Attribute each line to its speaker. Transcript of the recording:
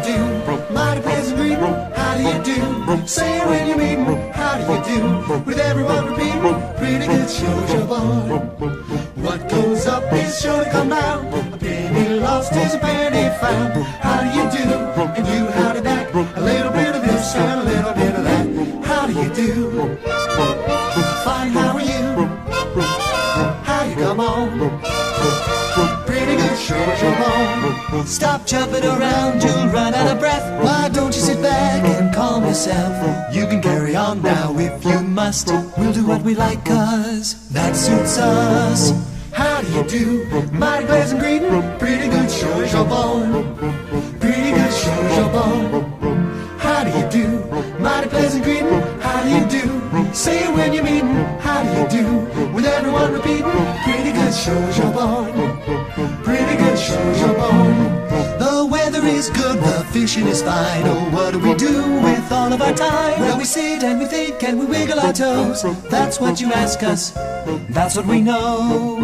Speaker 1: you do? Mighty pleasant greeting, how do you do? Say it when you meet 'em, how do you do? With everyone repeating, pretty good show's your boy. What goes up is sure to come down. A penny lost is a penny found. How do you do? And you, how did that? A little bit of this and a little bit of that. How do you do? Fine, how are you? How you come on? Pretty good show's your boy. Stop jumping around, you'll run out of breath. Why don't you sit back and calm yourself? You can carry on now if you must. We'll do what we like, 'cause that suits us. How do you do? Mighty pleasant greeting, pretty good show's your boy. Pretty good show's your boy. How do you do? Mighty pleasant greeting, how do you do? Say it when you meet 'em, how do you do? With everyone repeating, pretty good show's your boy. Pretty good show's your boy. The weather is good, the fishing is fine. Oh, what do we do with all of our time? Well, we sit and we think and we wiggle our toes. That's what you ask us, that's what we know.